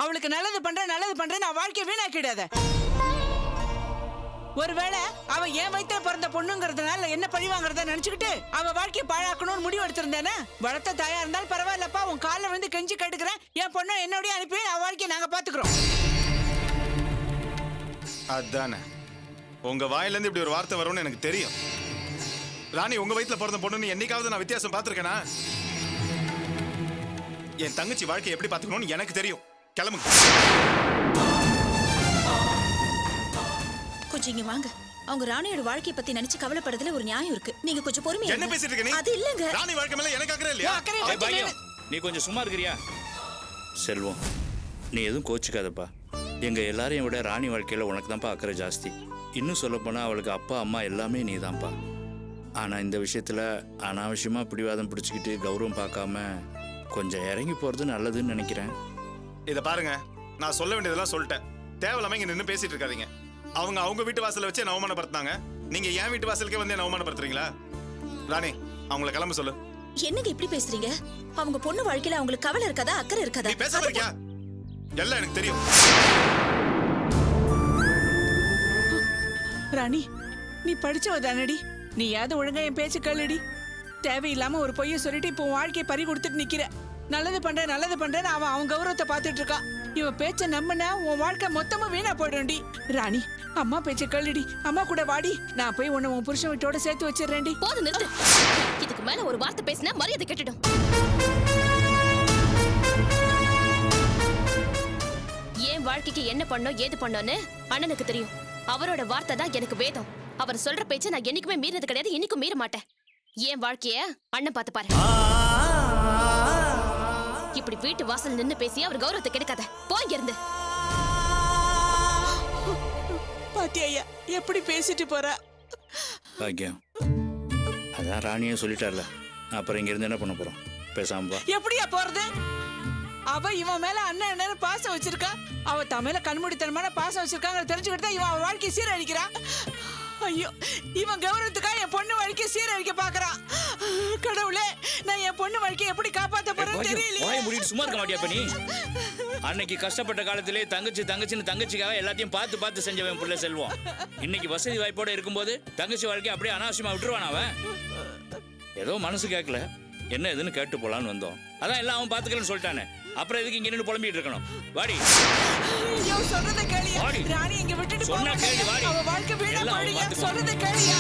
அவளுக்கு நல்லது பண்றேன் நான் வாழ்க்கைய வீணாக்கிடாத. ஒருவேளை அவ என் வயித்துல பிறந்த பொண்ணுங்கிறதுனால என்ன பழி வாங்குறத நினைச்சுக்கிட்டு அவ வாழ்க்கைய பாழாக்கணும்னு முடிவு எடுத்திருந்தேனே. வளர்த்த தாயா இருந்தாலும் பரவாயில்லப்பா, உன் காலில் வந்து கெஞ்சி கேட்டுக்கிறேன், என் பொண்ணை என்னோடய அனுப்பி அவ வாழ்க்கையை நாங்க பாத்துக்கிறோம். அதானே உங்க வாயில இருந்து இப்படி ஒரு வார்த்தை வரும்னு எனக்கு தெரியும். ராணி உங்க வயித்துல பிறந்த பொண்ணுன்னு என்னைக்காவது நான் வித்தியாசம் பார்த்திருக்கேனா? என் தங்கச்சி வாழ்க்கையை எப்படி பாத்துக்கணும்னு எனக்கு தெரியும். கிளம்புங்க. கொஞ்சம் இங்க வாங்க. அவங்க ராணியோட வாழ்க்கைய பத்தி நினைச்சு கவலைப்படுறதுல ஒரு நியாயம் இருக்கு. நீங்க கொஞ்சம் பொறுமையா என்ன பேசிட்டு இருக்க நீ? அது இல்லங்க. ராணி வாழ்க்கை மேல எனக்கு அக்கறை இல்லையா? நீ கொஞ்சம் சும்மா இருக்கறியா? செல்வம், நீ எதுவும் கோச்சுக்காதப்பா. எங்க எல்லாரையும் விட ராணி வாழ்க்கையில உனக்கு தான்ப்பா அக்கறை ஜாஸ்தி. இன்னும் சொல்ல போனா அவளுக்கு அப்பா அம்மா எல்லாமே நீ தான்ப்பா. ஆனா இந்த விஷயத்துல அனாவசியமா பிடிவாதம் பிடிச்சிக்கிட்டு கௌரவம் பார்க்காம கொஞ்சம் இறங்கி போறது நல்லதுன்னு நினைக்கிறேன். இத பாருங்க, நான் சொல்ல வேண்டியதெல்லாம் சொல்லிட்டேன். தேவையில்லாம இங்க நின்று பேசிட்டு இருக்காதீங்க. அவங்க வீட்டு வாசல்ல வச்சு என்ன அவமானப்படுத்தாங்க. நீங்க என் வீட்டு வாசலுக்கே வந்து என்ன அவமானப்படுத்துறீங்களா? ராணி, அவங்கள கிளம்ப சொல்லு. என்னங்க இப்படி பேசுறீங்க? அவங்க பொண்ணு வாழ்க்கையில அவங்களுக்கு கவலை இருக்காதா, அக்கறை இருக்காதா? நீ பேசாம இருக்கியா? எல்லாம் எனக்கு தெரியும். ராணி, நீ படிச்சவ தானடி, நீ யாவது ஒழுங்கா என் பேச்சு கேளுடி. தேவையில்லாம ஒரு பொய்ய சொல்லிட்டு இப்போ வாழ்க்கையை பறி கொடுத்துட்டு நிக்கிற. நல்லது பண்றேன்னு அவன் கௌரவத்தை பார்த்துட்டு இருக்கான். இவன் பேச்ச நம்பின உன் வாழ்க்கை மொத்தமா வீணா போயிடும்டி. ராணி, அம்மா பேச்ச கேளுடி, அம்மா கூட வாடி. நான் போய் உன்னை உன் புருஷன் வீட்டோட சேர்த்து வச்சிடறேன்டி. போதும், நிறுத்து. இதுக்கு மேல ஒரு வார்த்தை பேசினா மரியாதை கெட்டுடும். என் வாழ்க்கைக்கு என்ன பண்ணோம் ஏது பண்ணோன்னு அண்ணனுக்கு தெரியும். அவரோட வார்த்தை தான் எனக்கு வேதம். அவர் சொல்ற பேச்ச நான் என்னைக்குமே மீறினது கிடையாது, இன்னைக்கும் மீற மாட்டேன். என் வாழ்க்கைய அண்ணன் பார்த்து பாரு. இப்படி வீட்டு வாசல் நின்னு பேசி அவர் கௌரவத்தை கெடுக்காத. போய் இருந்து. பாத்தியா எப்படி பேசிட்டு போறா? பாக்கியம், அதான் ராணியே சொல்லிட்டார்ல, அப்புறம் இங்க இருந்து என்ன பண்ண போறோம்? பேசாம எப்படியா போறது? அவ இவன் மேல அண்ணன் பாசம் வச்சிருக்கா. அவ தமிழ கண்மூடித்தனமான பாசம் வச்சிருக்காங்க தெரிஞ்சுக்கிட்டு இவன் அவன் வாழ்க்கையை சீரழிக்கிறான். ஐயோ, இவன் கௌரவத்துக்காக என் பொண்ணு வாழ்க்கையை சீரழிக்க பாக்குறான். கடவுளே, நான் என் பொண்ணு வாழ்க்கையை எப்படி காப்பாத்த போறேன்னு தெரியல. வாய் மூடிட்டு சும்மா இருக்க மாட்டியா நீ? அன்னைக்கு கஷ்டப்பட்ட காலத்திலே தங்கச்சிக்காக எல்லாத்தையும் பார்த்து செஞ்சவன் புள்ள செல்வம். இன்னைக்கு வசதி வாய்ப்போட இருக்கும்போது தங்கச்சி வாழ்க்கை அப்படியே அனாவசியமா விட்டுருவான். அவன் ஏதோ மனசு கேட்கல, என்ன எதுன்னு கேட்டு போலான்னு வந்தோம். அதான் எல்லாம் அவன் பாத்துக்கலன்னு சொல்லிட்டானே, அப்புறம் எதுக்கு இங்க நின்று புலம்பிட்டு இருக்கணும்? வாடி. ஐயோ, சொல்றத கேளியா? ராணி இங்க விட்டுட்டு சொன்னா கேளு, வாடி. அவ வாழ்க்கை வீணா போயிடுயா. சொல்றத கேளியா?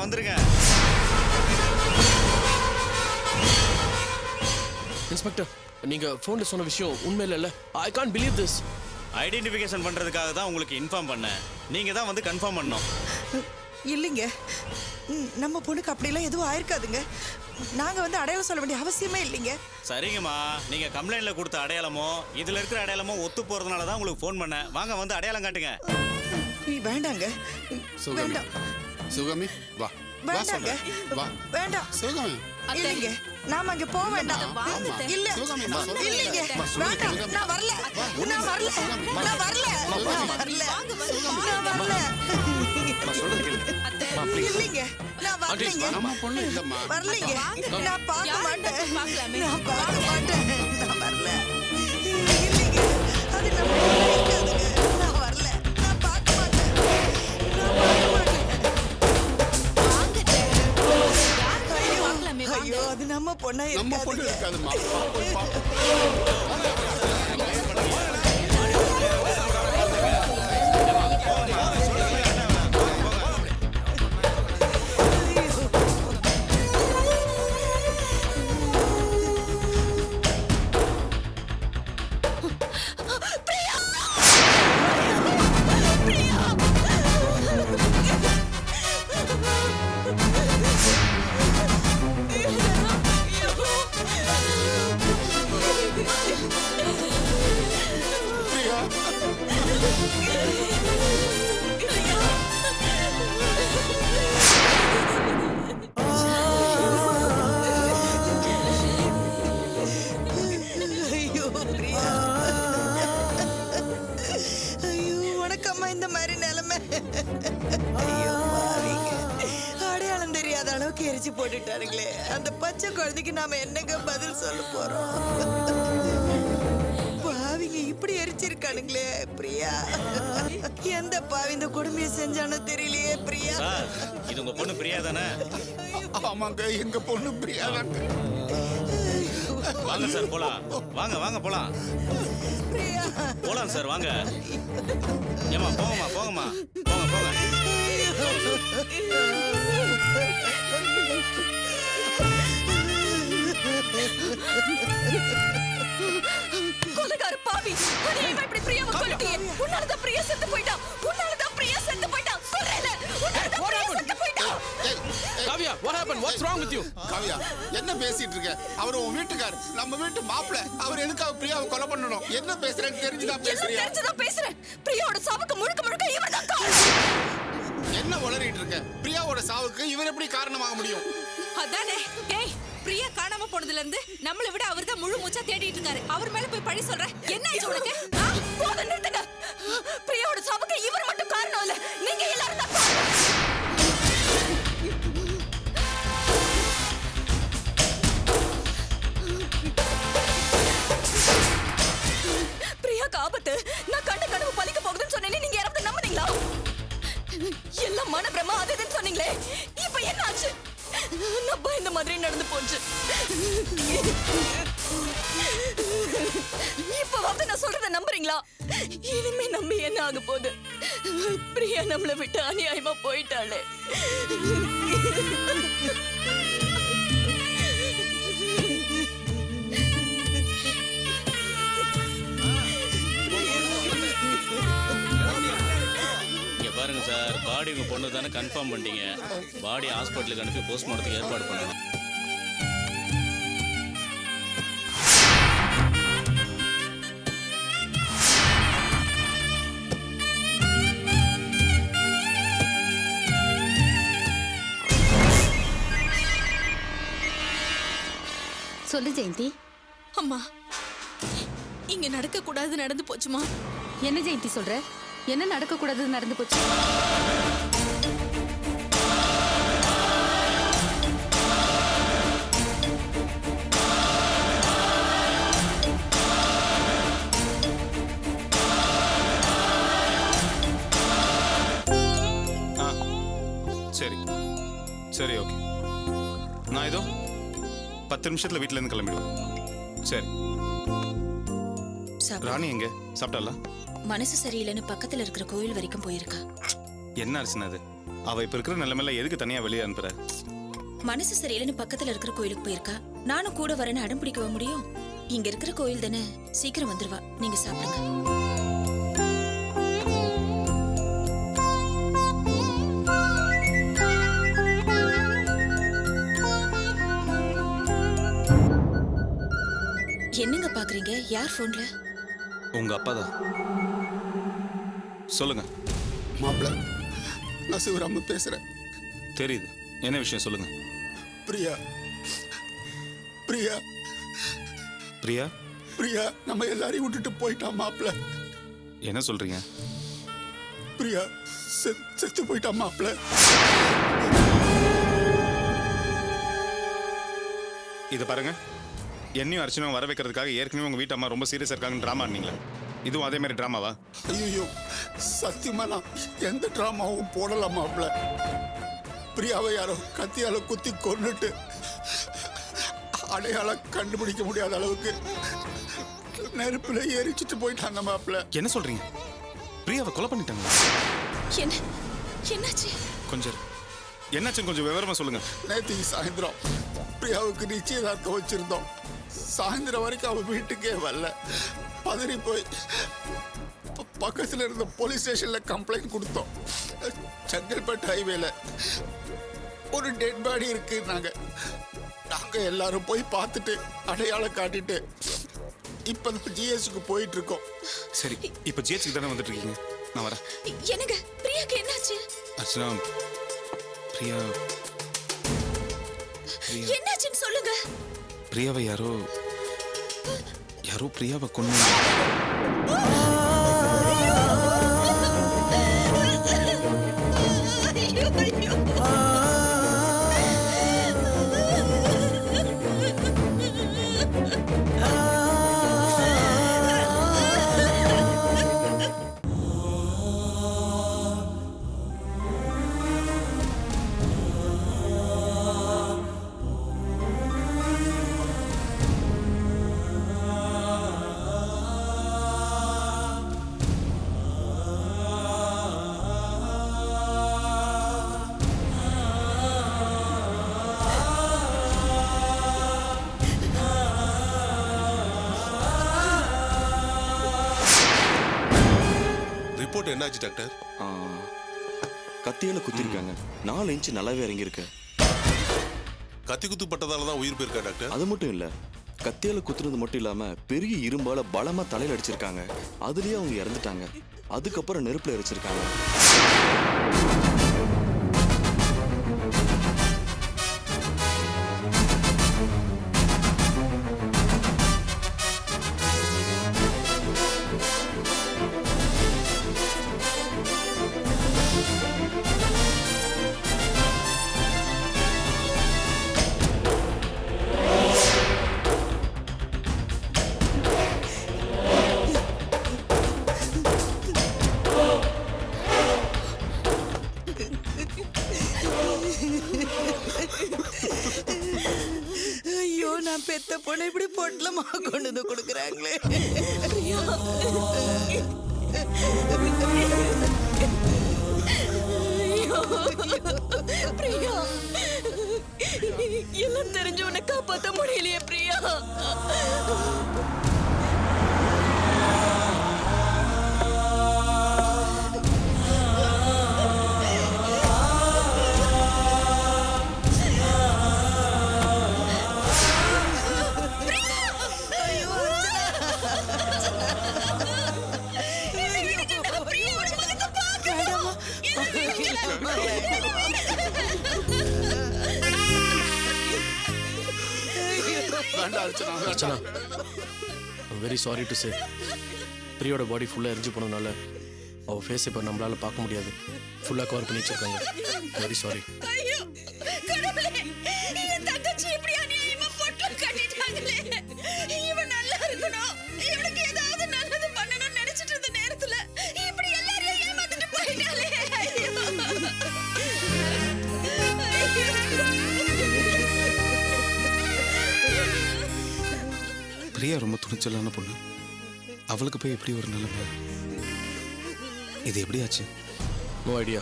வந்துருங்க. இன்ஸ்பெக்டர், நீங்க போன்ல சொன்ன விஷயம் உண்மையில இல்ல. I can't believe this. Identification பண்றதுக்காக தான் உங்களுக்கு இன்ஃபார்ம் பண்ணேன். நீங்க தான் வந்து கன்ஃபார்ம் பண்ணணும். இல்லைங்க, நம்ம பொண்ணுக்கு அப்படிலாம் எதுவும் ஆயிருக்காதுங்க. நாங்க வந்து அடையாளம் சொல்ல வேண்டிய அவசியமே இல்லைங்க. சரிங்கம்மா, நீங்க கம்ப்ளைண்ட்ல கொடுத்த அடையாளமோ இதுல இருக்கிற அடையாளமோ ஒத்து போறதுனால தான் உங்களுக்கு ஃபோன் பண்ணேன். வாங்க வந்து அடையாளம் காட்டுங்க. வேண்டாங்க, வேண்டாம். சுகமி, வா. வேண்டாங்க, வேண்டாம். சுகமி, இல்லைங்க, நாம அங்க போக வேண்டாம். இல்ல, இல்லைங்க, வேண்டாம். நான் வரல. இல்லைங்க, நான் வரலைங்க. நம்ம பொண்ணு இல்லம்மா. வரலைங்க, நான் பார்க்க மாட்டேன். நான் வரல. இல்லைங்க, அது நம்ம இருக்காதுங்க. நான் வரல, நான் பார்க்க மாட்டேன். ஐயோ, அது நம்ம பொண்ணா இருக்காதுமா. போட்டுட்டாருங்களே. அந்த பச்சை குழந்தைக்கு நாம என்னங்க பதில் சொல்ல போறோம்? பாவிங்க இப்படி எரிச்சிருக்கானுங்களே பிரியா. எந்த பாவி இந்த கொடுமையை செஞ்சானோ தெரியலையே பிரியா. சார் இது உங்க பொண்ணு பிரியா தானே? ஆமாங்க, எங்க பொண்ணு பிரியா தாங்க. வாங்க சார் போலாம். வாங்க வாங்க போலாம். பிரியா போலாம் சார் வாங்க. ஏமா போங்கம்மா போங்கம்மா போங்க போங்க. கொலைகார பாவி, அநியாயமா இப்படி பிரியாவை கொல்லிட்டியே. உன்னாலதான் பிரியா செத்து போயிட்டா. உன்னாலதான் பிரியா செத்து போயிட்டா. சொல்றேன்ல, உன்னாலதான் பிரியா செத்து போயிட்டா. Kavya, what happened? What's wrong with you? Kavya, என்ன பேசிட்டு இருக்க? அவர் உன் வீட்டுக்கார், நம்ம வீட்டு மாப்பிள்ளை. அவர் எதுக்காக பிரியாவை கொலை பண்ணணும்? என்ன பேசுறேன்னு தெரிஞ்சுதான் எல்லாம் பேசுறியா? தெரிஞ்சுதான் பேசுறேன். பிரியாவோட சாவுக்கு முழுக்க முழுக்க இவர்தான் காரணம். என்ன உளறிட்டு இருக்க? பிரியாவோட சாவுக்கு இவர் எப்படி காரணமாக முடியும்? அதானே. டேய், பிரியா காணாம போனதுல இருந்து நம்மளை விட அவர்தான் முழு மூச்சா தேடிட்டு இருக்காரு. அவர் மேல போய் பழி சொல்ற. என்ன ஆச்சு உனக்கு? போதும் நிறுத்துங்க. பிரியாவோட சாவுக்கு இவர் மட்டும் காரணம் இல்ல, நீங்க எல்லாரும் தான் காரணம். பிரியாக்கு ஆபத்து. நான் கண்ட கனவு பலிக்க போகுதுன்னு சொன்னேனே, நீங்க யாராவது நம்புனீங்களா? எல்லாம் மனப்பிரமா அது இதுன்னு சொன்னீங்களே, இப்ப என்ன ஆச்சு? நம்ப இந்த மாதிரி நடந்து போச்சு. இப்பவாவது நான் சொல்றத நம்புறீங்களா? இனிமே நம்பி என்ன ஆக போகுது? பிரியா நம்மளை விட்டு அநியாயமா போயிட்டாளே. பாருங்க சார், பாடி உங்க பொண்ணு தானே கன்ஃபார்ம் பண்ணிட்டீங்க. பாடி ஹாஸ்பிட்டலுக்கு அனுப்பி போஸ்ட்மார்ட்டத்துக்கு ஏற்பாடு பண்ணணும். சொல்லு ஜெயந்தி. அம்மா, இங்க நடக்க கூடாது நடந்து போச்சுமா. என்ன ஜெயந்தி சொல்ற? என்ன நடக்க கூடாது நடந்து போச்சு? சரி சரி ஓகே. நான் ஏதோ 10 நிமிஷத்துல வீட்டுல இருந்து கிளம்பிடுவேன். சரி. ராணி எங்க சாப்பிட்டாளா? மனசு சரியில்லைன்னு பக்கத்துல இருக்கிற கோயில் வரைக்கும் போயிருக்கா. என்ன அர்ச்சனை அது? அவ இப்ப இருக்கிற நிலைமையில எதுக்கு தனியா வெளியே அனுப்புற? மனசு சரியில்லைன்னு பக்கத்துல இருக்கிற கோயிலுக்கு போயிருக்கா. நானும் கூட வரேன்னு அடம் பிடிக்கவா முடியும்? இங்க இருக்கிற கோயில் தானே, சீக்கிரம் வந்துருவா. நீங்க சாப்பிடுங்க. என்னங்க பாக்குறீங்க? யார் போன்ல? உங்க அப்பா தான். சொல்லுங்க. மாப்பிள்ளை, நான் சிவராம பேசுறேன். தெரியுது. என்ன விஷயம் சொல்லுங்க. பிரியா பிரியா பிரியா பிரியா நம்ம எல்லாரையும் விட்டுட்டு போயிட்டான் மாப்பிள்ளை. என்ன சொல்றீங்க? பிரியா செத்து போயிட்டான் மாப்பிள்ளை. இதை பாருங்க, என்னையும் அர்ச்சனாவும் வர வைக்கிறதுக்காக ஏற்கனவே உங்க வீட்டு அம்மா ரொம்ப சீரியஸா இருக்காங்கன்னு டிராமா ஆனீங்களா? இதுவும் அதே மாதிரி டிராமாவா? ஐயோ, சத்தியமா நான் எந்த டிராமாவும் போடலாம் மாப்பிள்ளை. பிரியாவை யாரோ கத்தியால குத்தி கொன்னுட்டு அடையாளம் கண்டுபிடிக்க முடியாத அளவுக்கு நெருப்புல எரிச்சிட்டு போயிட்டாங்க மாப்பிள்ளை. என்ன சொல்றீங்க? பிரியாவை கொலை பண்ணிட்டாங்க? என்னாச்சு? கொஞ்சம் என்னாச்சு கொஞ்சம் விவரமா சொல்லுங்க. நேற்று சாயந்தரம் பிரியாவுக்கு நிச்சயதார்த்தம் வச்சிருந்தோம். சாயந்தரம் வரைக்கும் அவ வீட்டுக்கே வரல. பதறி போய் பக்கத்துல இருந்த போலீஸ் ஸ்டேஷன்ல கம்ப்ளைண்ட் கொடுத்தோம். செங்கல்பட்டு ஹைவேல ஒரு டெட் பாடி இருக்கு. நாங்க எல்லாரும் போய் பார்த்துட்டு அடையாளம் காட்டிட்டு இப்பதான் ஜிஎஸ்க்கு போயிட்டு இருக்கோம். சரி, இப்ப ஜிஹெச்சுக்கு தானே வந்துட்டு இருக்கீங்க? நான் வரேன். என்னங்க பிரியாக்கு என்னாச்சு? அர்ச்சனா, பிரியா என்னாச்சுன்னு சொல்லுங்க. பிரியாவை யாரோ பிரியாவை கொன்னு. ரிப்போர்ட் என்னாச்சு டாக்டர்? கத்தியால குத்திருக்காங்க. 4 இன்ச் நல்லாவே இறங்கியிருக்கு. கத்தி குத்து பட்டதால தான் உயிர் போயிருக்கா டாக்டர்? அது மட்டும் இல்ல, கத்தியால குத்துறது மட்டும் இல்லாம பெரிய இரும்பால பலமா தலையில அடிச்சிருக்காங்க. அதுலயே அவங்க இறந்துட்டாங்க. அதுக்கப்புறம் நெருப்புல எரிச்சிருக்காங்க. ஐயோ, நான் பெத்த பொண்ணு இப்படி பொட்டலமா கொண்டு வந்து கொடுக்குறாங்களே. பிரியா, எல்லாம் தெரிஞ்சு உன்னை காப்பாத்த முடியலையே Priya. Archana, I'm very sorry to say, பிரியோட பாடி ஃபுல்லாக எரிஞ்சு போனதுனால அவள் ஃபேஸ் இப்போ நம்மளால பார்க்க முடியாது. ஃபுல்லாக கவர் பண்ணி வச்சிருக்காங்க. Very sorry. ஐயோ கடவுளே, என் தங்கச்சி இப்படி அநியாயமா பொட்டல் கட்டிட்டாங்களே. இவன் நல்லா இருக்கணும், இவனுக்கு ஏதாவது நல்லது பண்ணணும்னு நினைச்சிட்டு இருந்த நேரத்துல இப்படி எல்லாரையும் ஏமாத்திட்டு போயிட்டாலே. பிரியா ரொம்ப துணிச்சலான பொண்ணு. அவளுக்கு போய் எப்படி ஒரு நிலைமை? இது எப்படி ஆச்சு? No idea.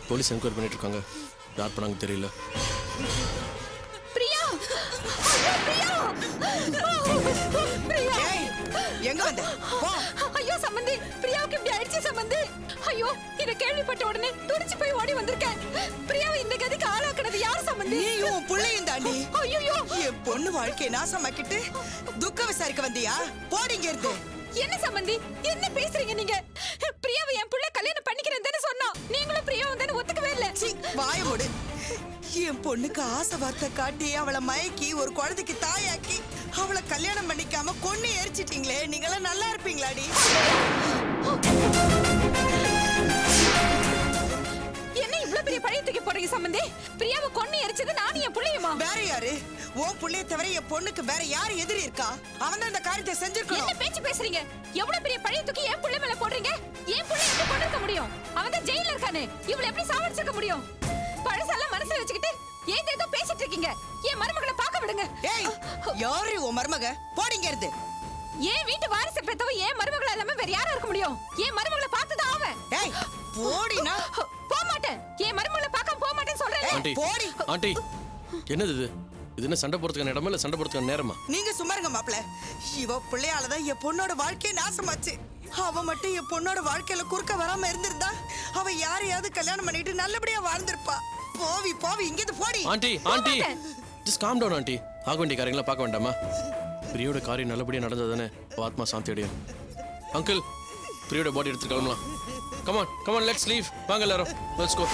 போலீஸ் என்கொயரி பண்ணிட்டு இருக்காங்க. யார் பண்ணாங்க தெரியல. பிரியா, பிரியா, பிரியா, எங்க வந்த? போ. ஐயோ சம்பந்தி, பிரியாவுக்கு இப்படி ஆயிடுச்சு சம்பந்தி. ஐயோ, இத கேள்விப்பட்ட உடனே துடிச்சு போய் ஓடி வந்திருக்கேன். பிரியாவை இந்த கதிக்கு ஆளாக்குனது யார் சம்பந்தி? நீயும் புள்ளையும் தாண்டி. ஐயோ, என் பொண்ணு வாழ்க்கையை நாசமாக்கிட்டு துக்க விசாரிக்க வந்தியா? போடிங்க இருந்து. என்ன சம்பந்தி, என்ன பேசுறீங்க நீங்க? பிரியாவை என் புள்ள கல்யாணம் பண்ணிக்கிறேன்னு தானே சொன்னா. நீங்களும் பிரியாவும் தானே ஒத்துக்கவே இல்ல. சீ, வாய மூடு. என் பொண்ணுக்கு ஆசை வார்த்தை காட்டி அவளை மயக்கி ஒரு குழந்தைக்கு தாயாக்கி அவளை கல்யாணம் பண்ணிக்காம கொன்னு எரிச்சிட்டீங்களே. நீங்களாம் நல்லா இருப்பீங்களாடி? என்ன இவ்வளவு பெரிய பழைய தூக்கி போடுறீங்க சம்பந்தி? பிரியாவை கொன்னு எரிச்சது நானும் என் புள்ளையுமா? வேற யாரு? உன் புள்ளைய தவிர என் பொண்ணுக்கு வேற யாரு எதிரி இருக்கா? அவன் தான் இந்த காரியத்தை செஞ்சிருக்கணும். என்ன பேச்சு பேசுறீங்க? எவ்வளவு பெரிய பழைய தூக்கி என் புள்ள மேல போடுறீங்க? என் புள்ள எப்படி கொண்டிருக்க முடியும்? அவன் தான் ஜெயில இருக்கானே. இவளை எப்படி சாவடிச்சிருக்க முடியும்? பழசெல்லாம் மனசுல வச்சுக்கிட்டு ஏதேதோ பேசிட்டு இருக்கீங்க. என் மருமகளை பார்க்க விடுங்க. ஏய், யாரு உன் மருமக? போடிங்க இருந்து. ஏன் வீட்டு வாரிசு பெத்தவ ஏன் மருமகள இல்லாம வேற யாரா இருக்க முடியும்? என் மருமகளை பார்த்துதான் அவன். ஏய், போடினா போக மாட்டேன். என் மருமகளை பார்க்க போக மாட்டேன்னு சொல்றேன். ஆண்டி, போடி. ஆண்டி, என்னது இது? இது என்ன சண்டை போடுறதுக்கான இடமா இல்லை சண்டை போடுறதுக்கான நேரமா? நீங்க சும்மா இருங்க மாப்ள. இவ பிள்ளையாலதான் என் பொண்ணோட வாழ்க்கையே நாசமாச்சு. அவ மட்டும் என் பொண்ணோட வாழ்க்கையில குறுக்க வராம இருந்திருந்தா அவ யாரையாவது கல்யாணம் பண்ணிட்டு நல்லபடியா வாழ்ந்திருப்பா. போவி போவி, இங்கிருந்து போடி. Aunty, aunty, just calm down aunty. ஆக வேண்டிய காரியங்களை பார்க்க வேண்டாமா? பிரியோட காரியம் நல்லபடியா நடந்ததானே ஆத்மா சாந்தி அடையும். அங்கிள், பிரியோட பாடி எடுத்து கிளம்பலாம். Come on come on, let's leave. வாங்க எல்லாரும், லெட்ஸ் கோ.